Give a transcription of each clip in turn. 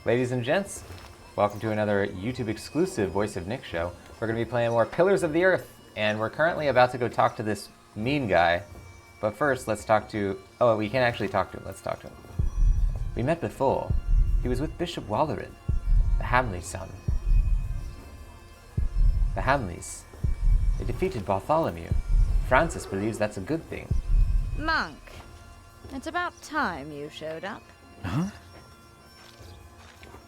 Ladies and gents, welcome to another YouTube exclusive Voice of Nick show. We're going to be playing more Pillars of the Earth, and we're currently about to go talk to this mean guy. But first, let's talk to... Oh, we can't actually talk to him. Let's talk to him. We met before. He was with Bishop Walleran, the Hamley's son. The Hamleys. They defeated Bartholomew. Francis believes that's a good thing. Monk, it's about time you showed up. Huh?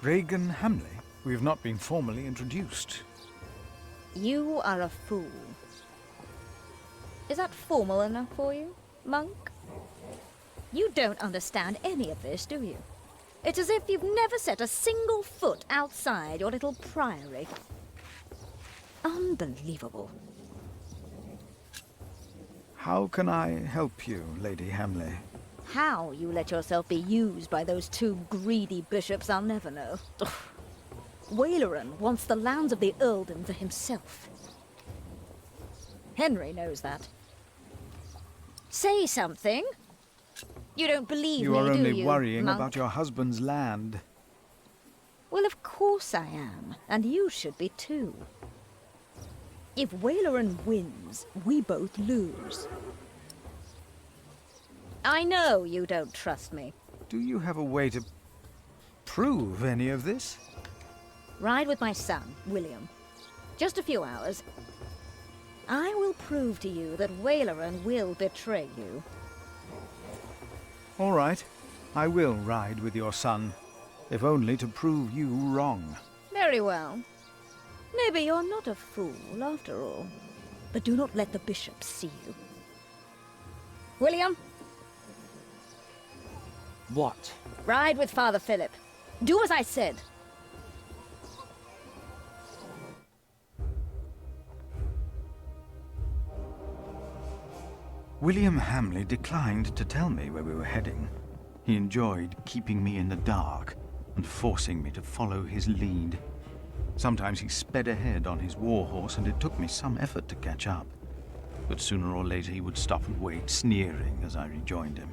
Regan Hamley? We have not been formally introduced. You are a fool. Is that formal enough for you, Monk? You don't understand any of this, do you? It's as if you've never set a single foot outside your little priory. Unbelievable. How can I help you, Lady Hamley? How you let yourself be used by those two greedy bishops, I'll never know. Walleran wants the lands of the earldom for himself. Henry knows that. Say something. You don't believe me, do you, You are only worrying Monk? about your husband's land. Well, of course I am, and you should be too. If Walleran wins, we both lose. I know you don't trust me. Do you have a way to prove any of this? Ride with my son, William. Just a few hours. I will prove to you that Walleran will betray you. All right. I will ride with your son, if only to prove you wrong. Very well. Maybe you're not a fool, after all. But do not let the bishop see you. William? What? Ride with Father Philip. Do as I said. William Hamley declined to tell me where we were heading. He enjoyed keeping me in the dark and forcing me to follow his lead. Sometimes he sped ahead on his warhorse, and it took me some effort to catch up. But sooner or later he would stop and wait, sneering as I rejoined him.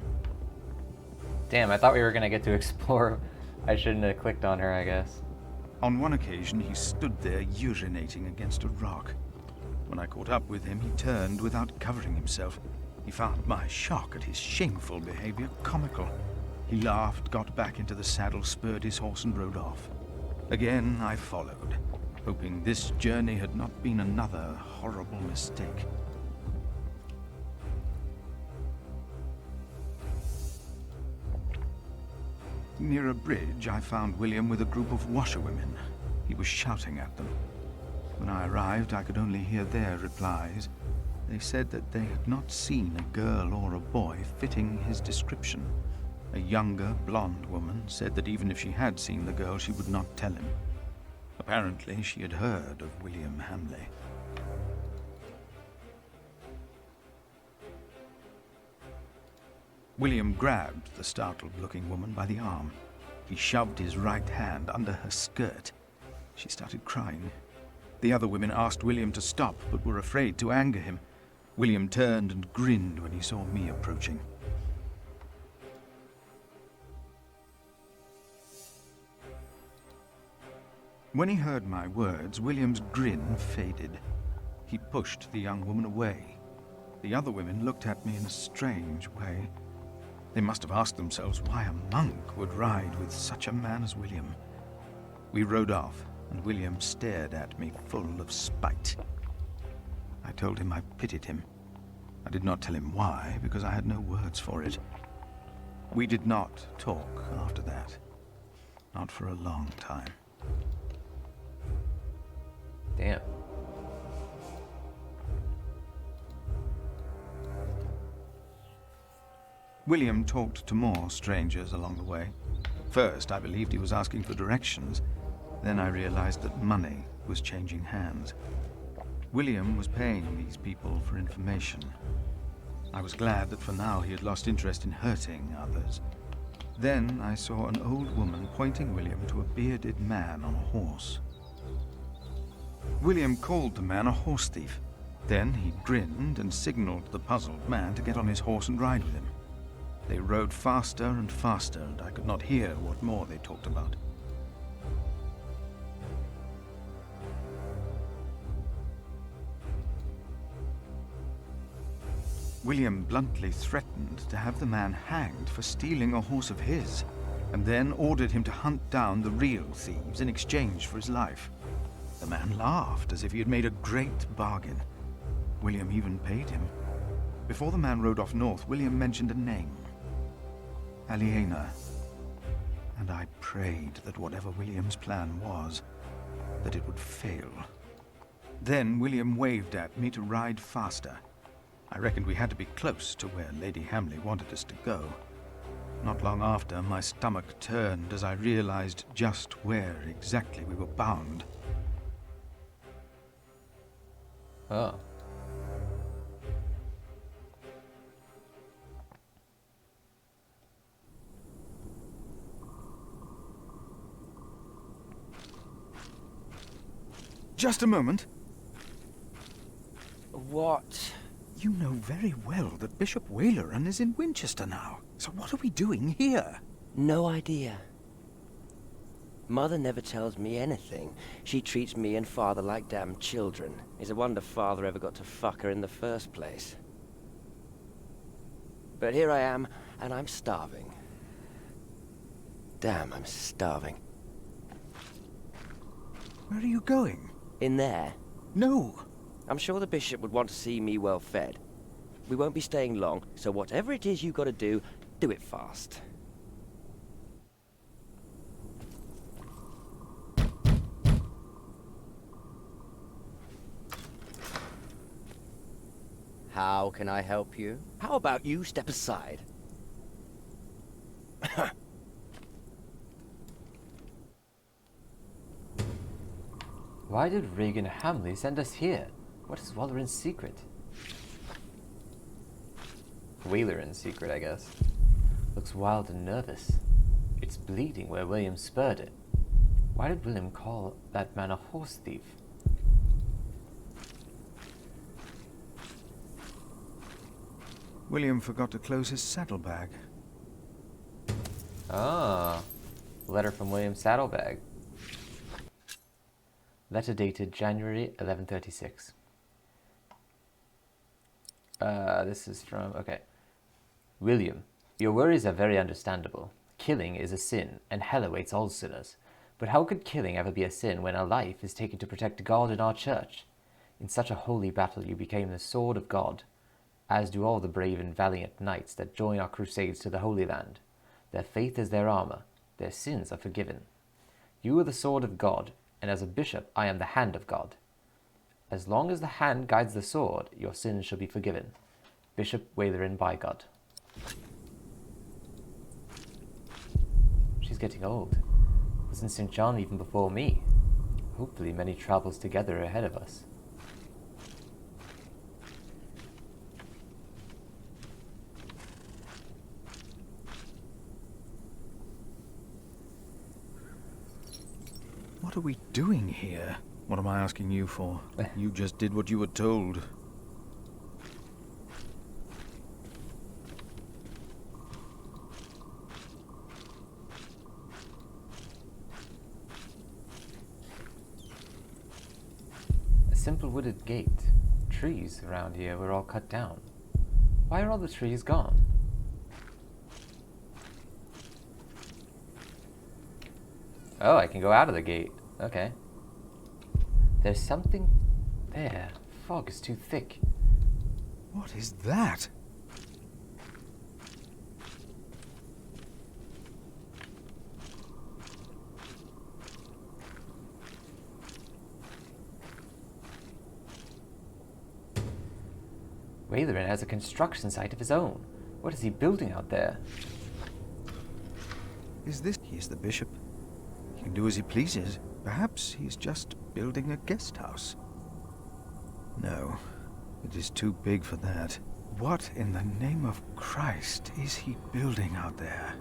Damn, I thought we were going to get to explore. I shouldn't have clicked on her, I guess. On one occasion, he stood there urinating against a rock. When I caught up with him, he turned without covering himself. He found my shock at his shameful behavior comical. He laughed, got back into the saddle, spurred his horse, and rode off. Again, I followed, hoping this journey had not been another horrible mistake. Near a bridge, I found William with a group of washerwomen. He was shouting at them. When I arrived, I could only hear their replies. They said that they had not seen a girl or a boy fitting his description. A younger, blonde woman said that even if she had seen the girl, she would not tell him. Apparently, she had heard of William Hamley. William grabbed the startled-looking woman by the arm. He shoved his right hand under her skirt. She started crying. The other women asked William to stop, but were afraid to anger him. William turned and grinned when he saw me approaching. When he heard my words, William's grin faded. He pushed the young woman away. The other women looked at me in a strange way. They must have asked themselves why a monk would ride with such a man as William. We rode off, and William stared at me full of spite. I told him I pitied him. I did not tell him why, because I had no words for it. We did not talk after that. Not for a long time. Damn. William talked to more strangers along the way. First, I believed he was asking for directions. Then I realized that money was changing hands. William was paying these people for information. I was glad that for now he had lost interest in hurting others. Then I saw an old woman pointing William to a bearded man on a horse. William called the man a horse thief. Then he grinned and signaled the puzzled man to get on his horse and ride with him. They rode faster and faster, and I could not hear what more they talked about. William bluntly threatened to have the man hanged for stealing a horse of his, and then ordered him to hunt down the real thieves in exchange for his life. The man laughed as if he had made a great bargain. William even paid him. Before the man rode off north, William mentioned a name. Aliena. And I prayed that whatever William's plan was, that it would fail. Then William waved at me to ride faster. I reckoned we had to be close to where Lady Hamley wanted us to go. Not long after, my stomach turned as I realized just where exactly we were bound. Oh. Just a moment. What? You know very well that Bishop Waleran is in Winchester now. So what are we doing here? No idea. Mother never tells me anything. She treats me and Father like damn children. It's a wonder Father ever got to fuck her in the first place. But here I am, and I'm starving. Damn, I'm starving. Where are you going? In there. No. I'm sure the bishop would want to see me well fed. We won't be staying long, so whatever it is you gotta do it fast. How can I help you? How about you step aside? Why did Regan Hamley send us here? What is Waleran's secret? Waleran's secret, I guess. Looks wild and nervous. It's bleeding where William spurred it. Why did William call that man a horse thief? William forgot to close his saddlebag. Ah, letter from William's saddlebag. Letter dated January 1136. This is from, okay. William, your worries are very understandable. Killing is a sin, and hell awaits all sinners. But how could killing ever be a sin when a life is taken to protect God and our church? In such a holy battle you became the sword of God, as do all the brave and valiant knights that join our crusades to the Holy Land. Their faith is their armor, their sins are forgiven. You are the sword of God, and as a bishop I am the hand of God. As long as the hand guides the sword, your sins shall be forgiven. Bishop Waleran by God. She's getting old. Was in St. John even before me. Hopefully many travels together are ahead of us. What are we doing here? What am I asking you for? You just did what you were told. A simple wooded gate. Trees around here were all cut down. Why are all the trees gone? Oh, I can go out of the gate. Okay. There's something there. Fog is too thick. What is that? Waleran has a construction site of his own. What is he building out there? Is this? He is the bishop. He can do as he pleases. Perhaps he's just building a guest house. No, it is too big for that. What in the name of Christ is he building out there?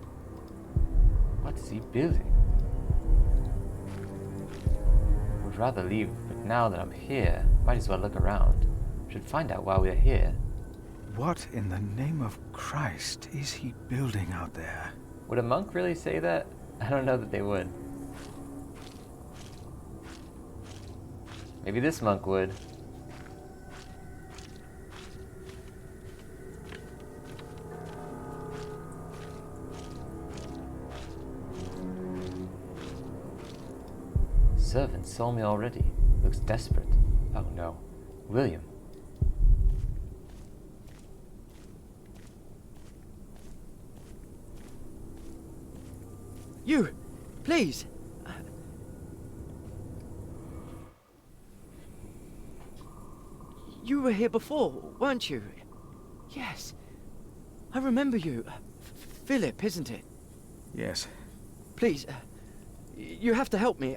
What is he building? Would rather leave, but now that I'm here, might as well look around. Should find out why we're here. What in the name of Christ is he building out there? Would a monk really say that? I don't know that they would. Maybe this monk would. servant saw me already. Looks desperate. Oh no. William. You! Please! You were here before, weren't you? Yes. I remember you. Philip, isn't it? Yes. Please, you have to help me.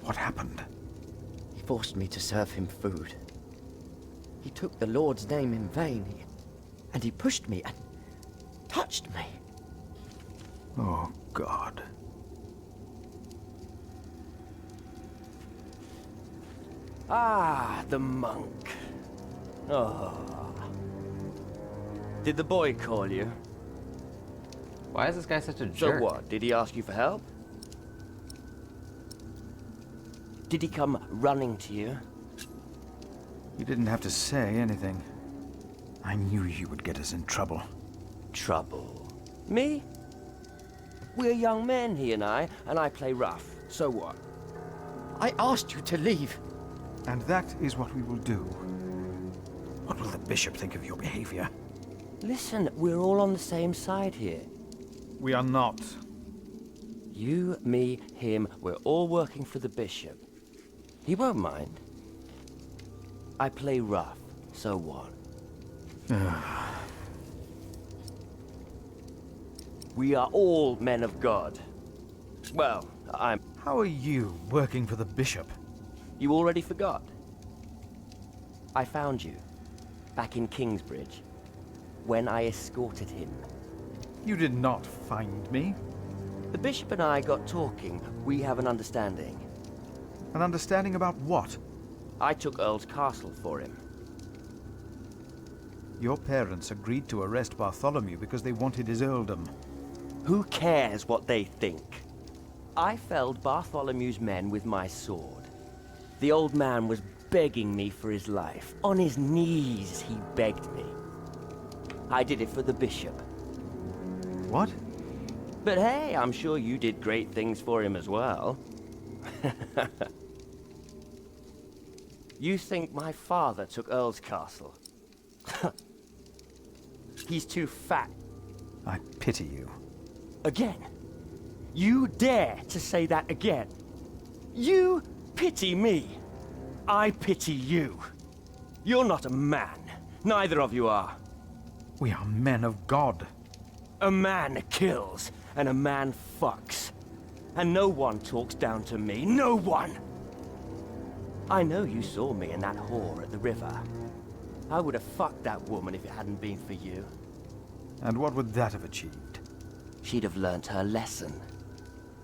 What happened? He forced me to serve him food. He took the Lord's name in vain, and he pushed me and touched me. Oh, God. Ah, the monk. Oh. Did the boy call you? Why is this guy such a So jerk? what? Did he ask you for help? Did he come running to you? You didn't have to say anything. I knew you would get us in trouble. Trouble. Me? We're young men, he and I play rough. So what? I asked you to leave. And that is what we will do. What will the bishop think of your behavior? Listen, we're all on the same side here. We are not. You, me, him, we're all working for the bishop. He won't mind. I play rough, so what? We are all men of God. Well, How are you working for the bishop? You already forgot. I found you, back in Kingsbridge, when I escorted him. You did not find me. The bishop and I got talking. We have an understanding. An understanding about what? I took Earl's castle for him. Your parents agreed to arrest Bartholomew because they wanted his earldom. Who cares what they think? I felled Bartholomew's men with my sword. The old man was begging me for his life. On his knees, he begged me. I did it for the bishop. What? But hey, I'm sure you did great things for him as well. You think my father took Earl's castle? He's too fat. I pity you. Again? You dare to say that again? You pity me. I pity you. You're not a man. Neither of you are. We are men of God. A man kills, and a man fucks. And no one talks down to me. No one! I know you saw me and that whore at the river. I would have fucked that woman if it hadn't been for you. And what would that have achieved? She'd have learnt her lesson.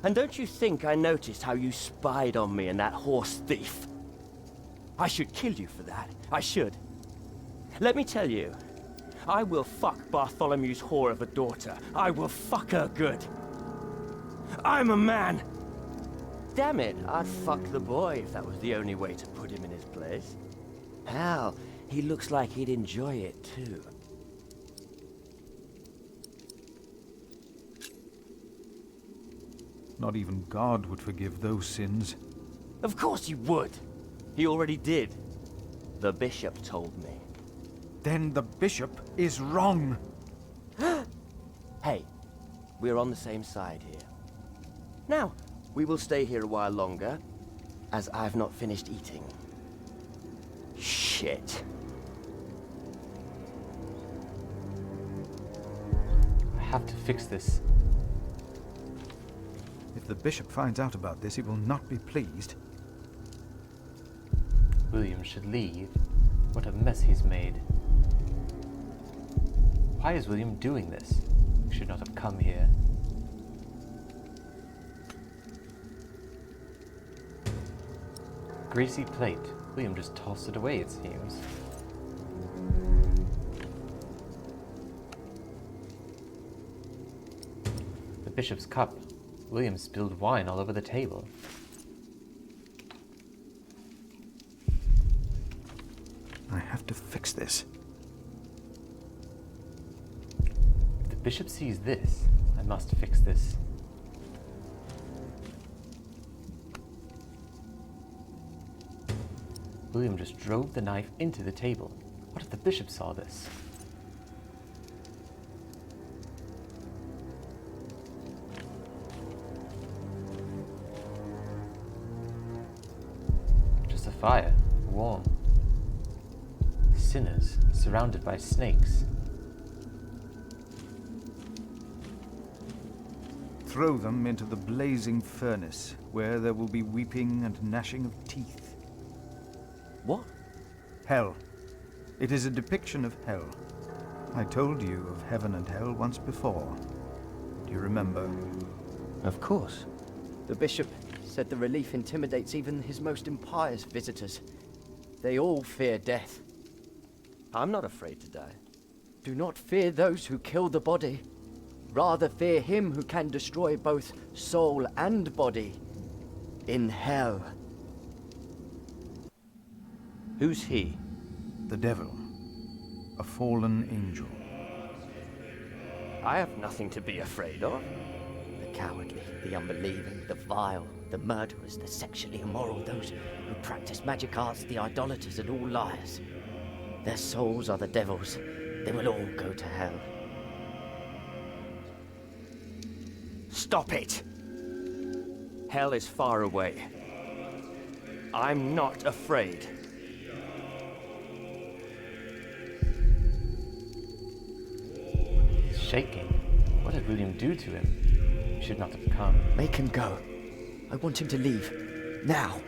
And don't you think I noticed how you spied on me and that horse thief? I should kill you for that. I should. Let me tell you, I will fuck Bartholomew's whore of a daughter. I will fuck her good. I'm a man! Damn it, I'd fuck the boy if that was the only way to put him in his place. Hell, he looks like he'd enjoy it too. Not even God would forgive those sins. Of course he would. He already did. The bishop told me. Then the bishop is wrong. Hey, we're on the same side here. Now, we will stay here a while longer, as I've not finished eating. Shit. I have to fix this. If the bishop finds out about this, he will not be pleased. William should leave. What a mess he's made. Why is William doing this? He should not have come here. Greasy plate. William just tossed it away, it seems. The bishop's cup. William spilled wine all over the table. I have to fix this. Bishop sees this. I must fix this. William just drove the knife into the table. What if the bishop saw this? Just a fire, warm. Sinners surrounded by snakes. Throw them into the blazing furnace, where there will be weeping and gnashing of teeth. What? Hell. It is a depiction of hell. I told you of heaven and hell once before. Do you remember? Of course. The bishop said the relief intimidates even his most impious visitors. They all fear death. I'm not afraid to die. Do not fear those who kill the body. Rather fear him who can destroy both soul and body in hell. Who's he? The devil. A fallen angel. I have nothing to be afraid of. The cowardly, the unbelieving, the vile, the murderers, the sexually immoral, those who practice magic arts, the idolaters, and all liars. Their souls are the devil's. They will all go to hell. Stop it! Hell is far away. I'm not afraid. He's shaking. What did William do to him? He should not have come. Make him go. I want him to leave. Now.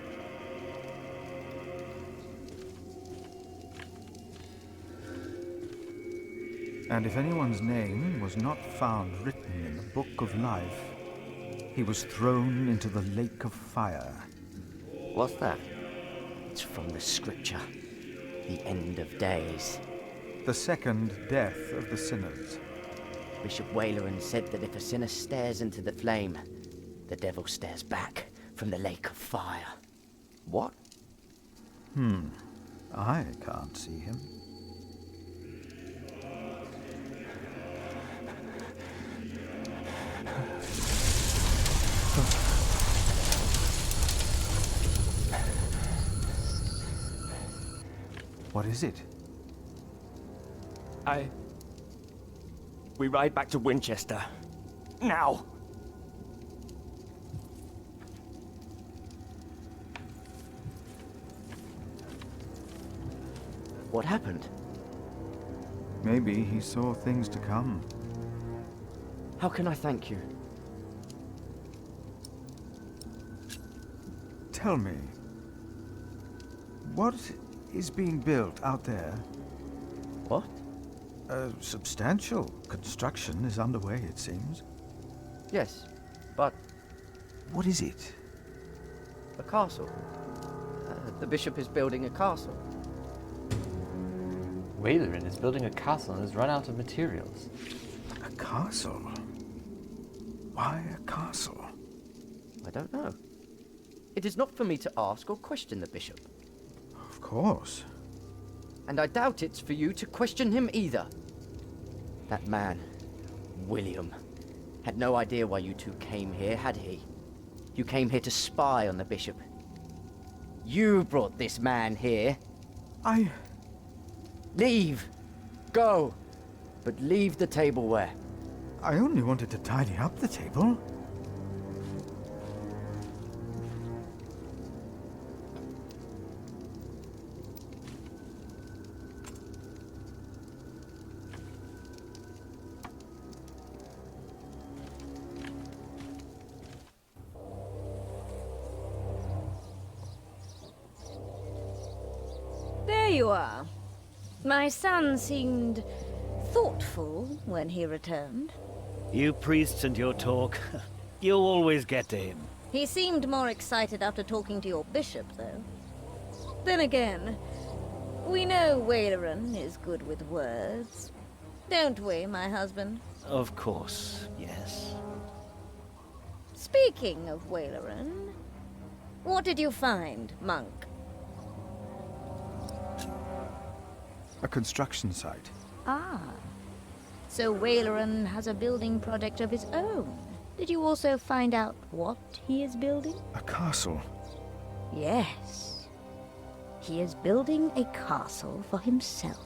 And if anyone's name was not found written in the book of life, he was thrown into the lake of fire. What's that? It's from the scripture. The end of days. The second death of the sinners. Bishop Waleran said that if a sinner stares into the flame, the devil stares back from the lake of fire. What? I can't see him. What is it? We ride back to Winchester. Now! What happened? Maybe he saw things to come. How can I thank you? Tell me, what is being built out there? What? A substantial construction is underway, it seems. Yes, but What is it? a castle. The bishop is building a castle. Waleran is building a castle and has run out of materials. A castle? Why a castle? I don't know. It is not for me to ask or question the bishop. Of course. And I doubt it's for you to question him either. That man, William, had no idea why you two came here, had he? You came here to spy on the bishop. You brought this man here. Leave! Go! But leave the tableware. I only wanted to tidy up the table. There you are. My son seemed thoughtful when he returned. You priests and your talk. You'll always get to him. He seemed more excited after talking to your bishop, though. Then again, we know Waleran is good with words. Don't we, my husband? Of course, yes. Speaking of Waleran, what did you find, monk? A construction site. Ah. So Waleran has a building project of his own. Did you also find out what he is building? A castle. Yes. He is building a castle for himself.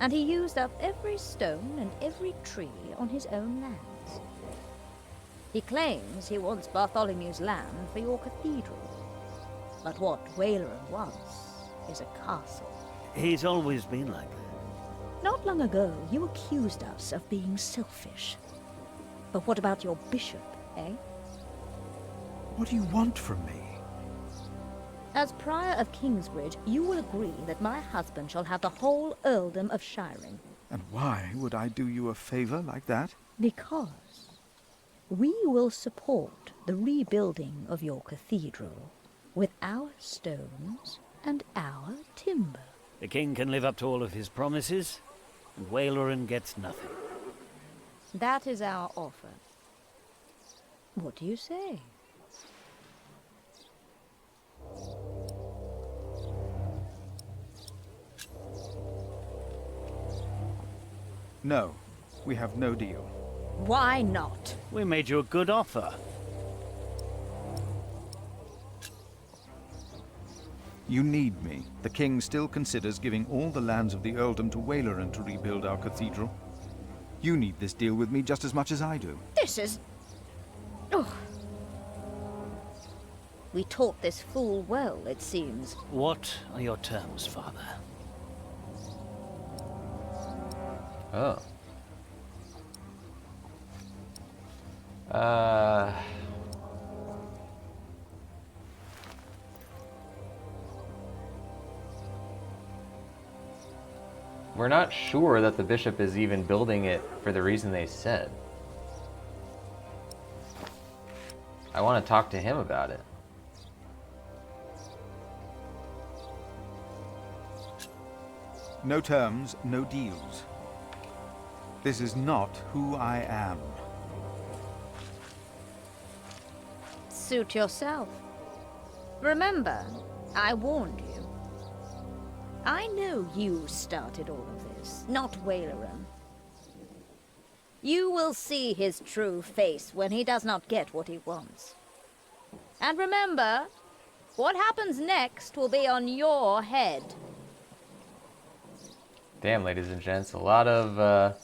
And he used up every stone and every tree on his own lands. He claims he wants Bartholomew's land for your cathedral. But what Waleran wants is a castle. He's always been like that. Not long ago, you accused us of being selfish. But what about your bishop, eh? What do you want from me? As Prior of Kingsbridge, you will agree that my husband shall have the whole earldom of Shiring. And why would I do you a favor like that? Because we will support the rebuilding of your cathedral with our stones and our timber. The king can live up to all of his promises, and Waleran gets nothing. That is our offer. What do you say? No, we have no deal. Why not? We made you a good offer. You need me. The king still considers giving all the lands of the earldom to Waleran to rebuild our cathedral. You need this deal with me just as much as I do. This is... Oh. We taught this fool well, it seems. What are your terms, father? Oh. We're not sure that the bishop is even building it for the reason they said. I want to talk to him about it. No terms, no deals. This is not who I am. Suit yourself. Remember, I warned you. I know you started all of this, not Waleran. You will see his true face when he does not get what he wants. And remember, what happens next will be on your head. Damn, ladies and gents, a lot of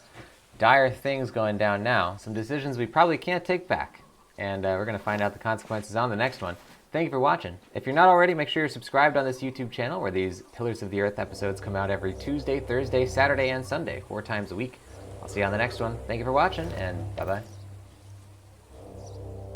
dire things going down now. Some decisions we probably can't take back. And we're going to find out the consequences on the next one. Thank you for watching. If you're not already, make sure you're subscribed on this YouTube channel where these Pillars of the Earth episodes come out every Tuesday, Thursday, Saturday, and Sunday, 4 times a week. I'll see you on the next one. Thank you for watching, and bye-bye.